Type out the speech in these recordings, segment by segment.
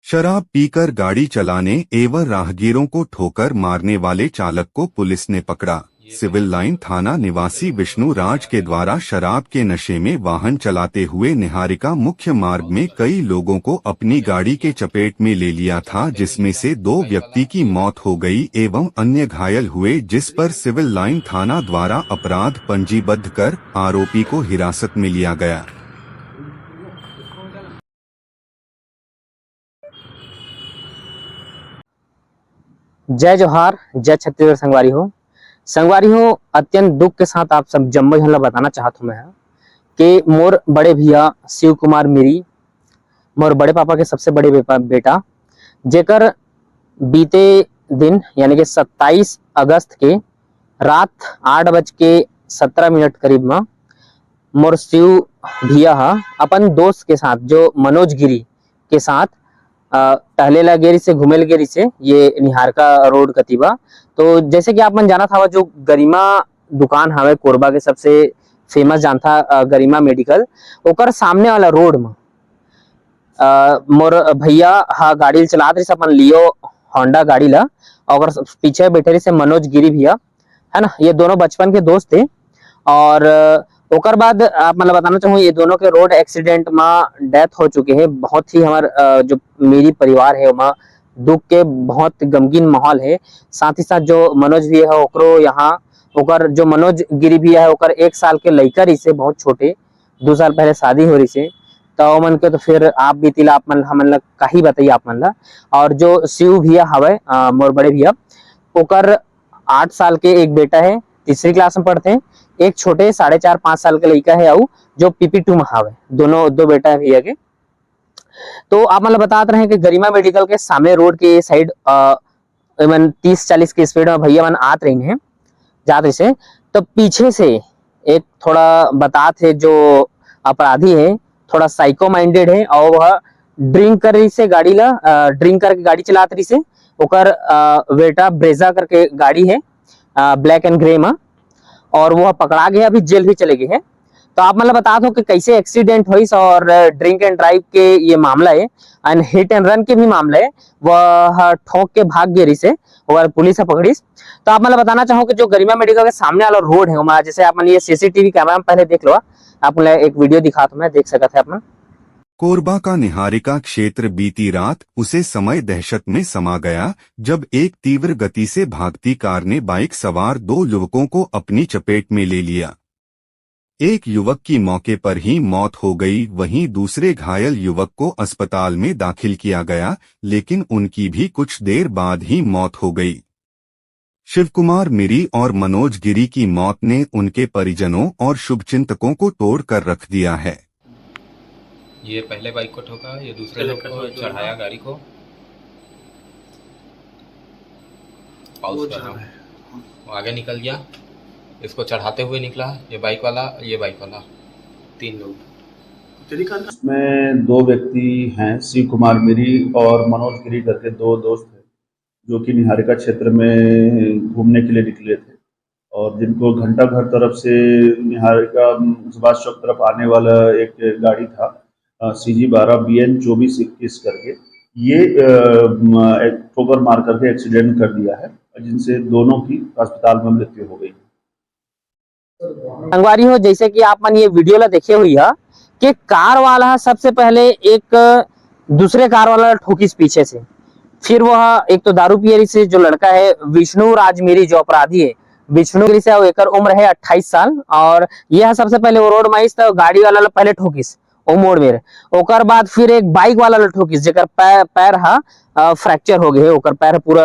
शराब पीकर गाड़ी चलाने एवं राहगीरों को ठोकर मारने वाले चालक को पुलिस ने पकड़ा। सिविल लाइन थाना निवासी विष्णु राज के द्वारा शराब के नशे में वाहन चलाते हुए निहारिका मुख्य मार्ग में कई लोगों को अपनी गाड़ी के चपेट में ले लिया था, जिसमें से 2 व्यक्ति की मौत हो गई एवं अन्य घायल हुए, जिस पर सिविल लाइन थाना द्वारा अपराध पंजीबद्ध कर आरोपी को हिरासत में लिया गया। जय जोहार, जय छत्तीसगढ़। संगवारी हो अत्यंत दुख के साथ आप सब जम्मो झन ला बताना चाहत हूँ मैं कि मोर बड़े भैया शिव कुमार मिरी, मोर बड़े पापा के सबसे बड़े बेटा, जेकर बीते दिन यानी कि 27 अगस्त के रात 8:17 करीब में मोर शिव भैया अपन दोस्त के साथ जो मनोज गिरी के साथ टहले ला गेरी से घूमे गेरी से ये निहारका रोड कतीबा। तो जैसे कि आप मन जाना था जो गरिमा दुकान हवे कोरबा के सबसे फेमस जानता गरिमा मेडिकल, ओकर सामने वाला रोड में मोर भैया गाड़ी चलात रही अपन लियो होंडा गाड़ी ला, और पीछे बैठे रही से मनोज गिरी भैया, है ना। ये दोनों बचपन के दोस्त थे। और ओकर बाद आप मतलब बताना चाहूँ ये दोनों के रोड एक्सीडेंट में डेथ हो चुके हैं। बहुत ही हमार जो मेरी परिवार है वहाँ दुख के बहुत गमगीन माहौल है। साथ ही साथ जो मनोज भी है ओकरो यहाँ ओकर जो मनोज गिरी भी है ओकर 1 साल के लड़का रही से बहुत छोटे, 2 साल पहले शादी हो रही से। तो मन के तो फिर आप बीतीला आप मन हमन ला काही बताइए आप मन ला। और जो शिव भैया हवे मोर बड़े भैया, ओकर 8 साल के एक बेटा है, 3री क्लास में पढ़ते हैं। एक छोटे 4.5-5 साल का लड़का है आउ जो PP2 में हावे। दोनों 2 बेटा है भैया के। तो आप मतलब बताते रहे कि गरिमा मेडिकल के सामने रोड के साइड 30-40 की स्पीड में भैया मन आत रही है जात रही से। तो पीछे से एक थोड़ा बतात है जो अपराधी है, थोड़ा साइको माइंडेड है और वह ड्रिंक कर रही से गाड़ी ला ड्रिंक करके गाड़ी चलात रही से। ओकर वेटा ब्रेजा करके गाड़ी है ब्लैक एंड ग्रे में, और वो पकड़ा गया, अभी जेल भी चले गए हैं। तो आप मतलब बता दो कि कैसे एक्सीडेंट हुई और ड्रिंक एंड ड्राइव के ये मामला है एंड हिट एंड रन के भी मामला है। वह ठोक के भाग गई से और पुलिस पकड़ी। तो आप मतलब बताना चाहो कि जो गरिमा मेडिकल के सामने वाला रोड है वहाँ, जैसे आप ये CCTV कैमरा में पहले देख लो, आप एक वीडियो दिखा तो मैं देख सकता है आप। कोरबा का निहारिका क्षेत्र बीती रात उसे समय दहशत में समा गया जब एक तीव्र गति से भागती कार ने बाइक सवार 2 युवकों को अपनी चपेट में ले लिया। एक युवक की मौके पर ही मौत हो गई, वहीं दूसरे घायल युवक को अस्पताल में दाखिल किया गया, लेकिन उनकी भी कुछ देर बाद ही मौत हो गई। शिव कुमार मिरी और मनोज गिरी की मौत ने उनके परिजनों और शुभचिंतकों को तोड़ कर रख दिया है। ये पहले बाइक को ठोका, ये दूसरे लोग को चढ़ाया गाड़ी को। पाउस कर रहा हूँ, वो आगे निकल गया, इसको चढ़ाते हुए निकला ये बाइक वाला 3 लोग। इसमें 2 व्यक्ति हैं, शिव कुमार मिरी और मनोज गिरी करके 2 दोस्त हैं जो कि निहारिका क्षेत्र में घूमने के लिए निकले थे, और जिनको घंटा घर तरफ से निहारिका सुभाष चौक तरफ आने वाला एक गाड़ी था CG12 BN 2421 करके, ये ठोकर मार करके एक्सीडेंट कर दिया है, जिनसे दोनों की अस्पताल में मृत्यु हो गई। संगवारी हो जैसे कि आप मन ये वीडियो ला देखे हुई है कि कार वाला सबसे पहले एक दूसरे कार वाला ठोकिस पीछे से, फिर वह एक तो दारू पियरी से जो लड़का है विष्णु राज मिरी जो अपराधी है विष्णु गिरी से, एकर उम्र है 28 साल। और यह सबसे पहले वो रोड में तो गाड़ी वाला पहले ठोकिस ओ मोड़ में, ओकर बाद फिर एक बाइक वाला ठोकिस जेकर पैर फ्रैक्चर हो गए, ओकर पैर पूरा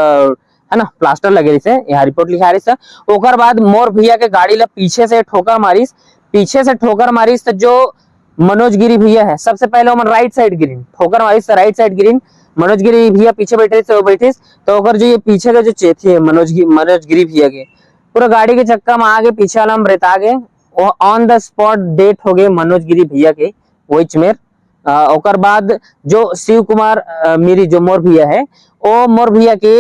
है ना प्लास्टर लगे से, यहाँ रिपोर्ट लिखा रही से। ओकर बाद मोर भैया के गाड़ी ला पीछे से ठोकर मारिस, तो जो मनोज गिरी भैया है सबसे पहले वो राइट साइड गिरी ठोकर मारिस, राइट साइड गिरी। मनोज गिरी भैया पीछे बैठे थे, वो बैठे तो ओकर जो ये पीछे का जो चेथी है मनोज गिरी भैया के पूरा गाड़ी के चक्का में आगे पीछे वाला में रेता गए, वो ऑन द स्पॉट डेथ हो गए मनोज गिरी भैया के वही चमेर। ओकर बाद जो शिव कुमार मिरी जो मोर भैया है वो मोर भैया के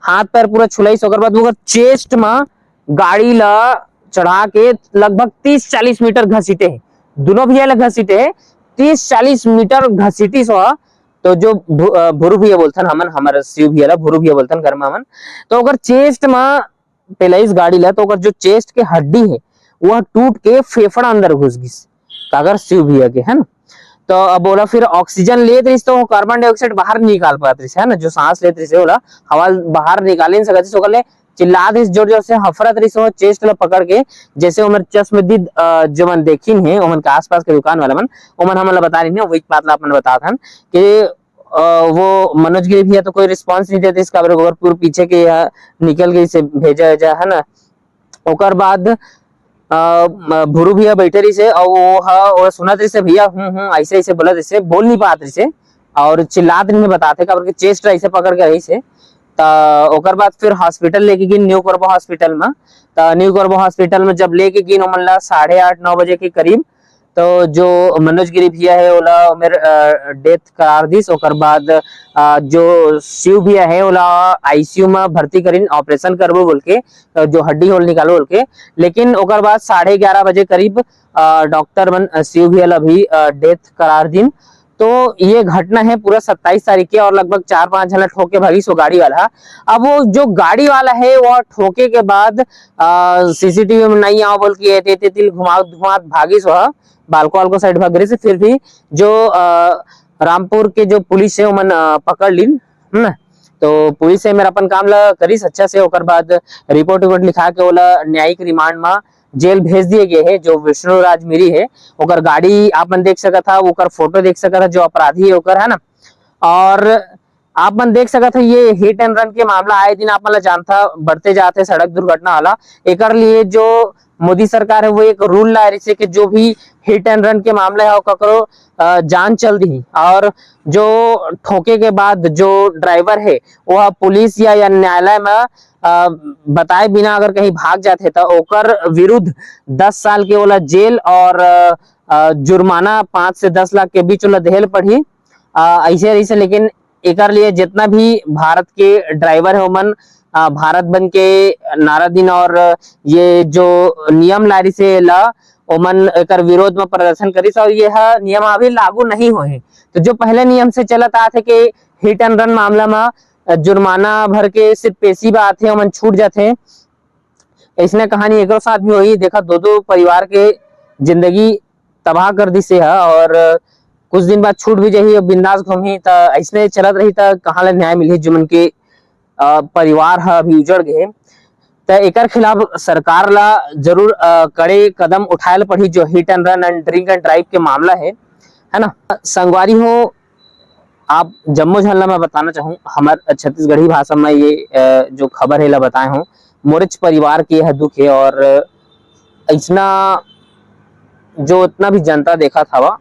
हाथ पैर पूरा छुलाई, ओकर बाद वो चेस्ट में गाड़ी ला चढ़ा के लगभग 30-40 मीटर घसीटे है, दोनों भैया ला घसीटे है 30-40 मीटर घसीटी सो। तो जो भुरु भैया बोलथन हमन, हमारा शिव भैया ला भुरु भैया बोलथन घर में हमन। तो अगर चेस्ट में पेलाइस गाड़ी ला, तो अगर जो चेस्ट के हड्डी है वह टूट के फेफड़ा अंदर घुस गिस कागर शिव भैया के, है ना। तो अब बोला फिर ऑक्सीजन लेत रही तो कार्बन डाइऑक्साइड बाहर निकाल पात रही, है ना, जो सांस लेत रही बोला हवा बाहर निकाल नहीं सकत, सो कले चिल्ला रही जोर जोर से हफरत रही सो चेस्ट ला पकड़ के। जैसे उमर चश्मदीद जो मन देखिन है ओमन के आसपास के दुकान वाला मन, ओमन हमन ला बता रही है, वही बात ला अपन बता थन कि वो मनोज गिरी भैया तो कोई रिस्पांस नहीं देते इसका, पूरे पीछे के निकल गई से भेजा जा, है ना। ओकर बाद भुरु भैया बैठे रही से और वो सुनत रही से भैया ऐसे ऐसे बोलत, ऐसे बोल नहीं पात रही से और चिल्लात नहीं बताते का चेस्ट ऐसे पकड़ के रही से। ओकर बाद फिर हॉस्पिटल लेके गिन, न्यू कोरबा हॉस्पिटल में। न्यू कोरबा हॉस्पिटल में जब लेके गिन ओमन ला 8:30-9 बजे के करीब, तो जो मनोज गिरी भैया है ओला मेरे डेथ करार दिस। ओकर बाद जो शिव भैया है ओला आईसीयू में भर्ती करीन, ऑपरेशन करबो बोल के, जो हड्डी होल निकालो बोल के। लेकिन ओकर बाद 11:30 बजे करीब डॉक्टर मन शिव भैया ला भी डेथ करार दिन। तो ये घटना है पूरा 27 तारीख के, और लगभग 4-5 जन ठोके भागी सो गाड़ी वाला। अब वो जो गाड़ी वाला है वो ठोके के बाद सीसीटीवी में नहीं आओ बोल के तिल घुमा भागी सो बालको वालको साइड भाग रही से। फिर भी जो रामपुर के जो पुलिस है मन पकड़ ली, तो पुलिस है मेरा अपन काम ला करीस अच्छा से। ओकर बाद रिपोर्ट लिखा के ओला न्यायिक रिमांड में जेल भेज दिए गए है। जो विष्णु राज मिरी है ओकर गाड़ी आपन देख सका था, ओकर फोटो देख सका था, जो अपराधी है ओकर, है ना। और आप मन देख सकत है ये हिट एंड रन के मामला आए दिन आप मन जानता बढ़ते जाते सड़क दुर्घटना वाला। एकर लिए जो मोदी सरकार है वो एक रूल ला रही है कि जो भी हिट एंड रन के मामले है ककरो जान चल दी, और जो ठोके के बाद जो ड्राइवर है वह पुलिस या न्यायालय में बताए बिना अगर कहीं भाग जाते तो ओकर विरुद्ध 10 साल के ओला जेल और जुर्माना 5 से 10 लाख के बीच ओला देहल पड़ी ऐसे रही से। लेकिन एकर लिए जितना भी भारत के ड्राइवर है ओमन भारत बन के नारा दिन और ये जो नियम लारी से ला ओमन एकर विरोध में प्रदर्शन करी, और यह नियम अभी लागू नहीं हुए। तो जो पहले नियम से चलत आते कि हिट एंड रन मामला में जुर्माना भर के सिर्फ पेशी बात है ओमन छूट जाते, इसने कहानी एक साथ भी हुई। देखा 2-2 परिवार के जिंदगी तबाह कर दी से है, और कुछ दिन बाद छूट भी जाही, बिंदास घूमी तो ऐसने चलत रही तो कहाँ ले न्याय मिली। जो मन के परिवार है अभी उजड़ गए, तो एकर खिलाफ सरकार ला जरूर कड़े कदम उठाए पड़ी। जो hit and run and drink and drive के मामला है ना। संगवारी हो आप जम्मू झल्ला में बताना चाहूँ हमारे छत्तीसगढ़ी भाषा में ये जो खबर है ला बताए हूँ। मोरिच परिवार के यह दुख है, और ऐसा जो इतना भी जनता देखा था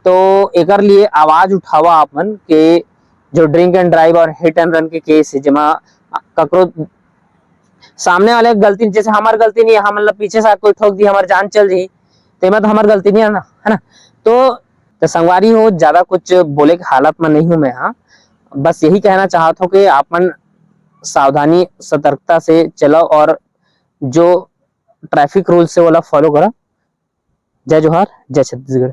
तो एकर लिए आवाज उठावा आपन के जो ड्रिंक एंड ड्राइव और हिट एंड रन के केस है जमा ककरो सामने वाले गलती, जैसे हमार गलती नहीं है, हम मतलब पीछे से कोई ठोक दी हमारी जान चल रही तो मैं तो हमारी गलती नहीं है ना, है ना। तो संगवारी हो ज्यादा कुछ बोले के हालत में नहीं हूं मैं। हाँ बस यही कहना चाहता हूँ कि आपन सावधानी सतर्कता से चलो और जो ट्रैफिक रूल से वाला फॉलो करो। जय जोहार, जय छत्तीसगढ़।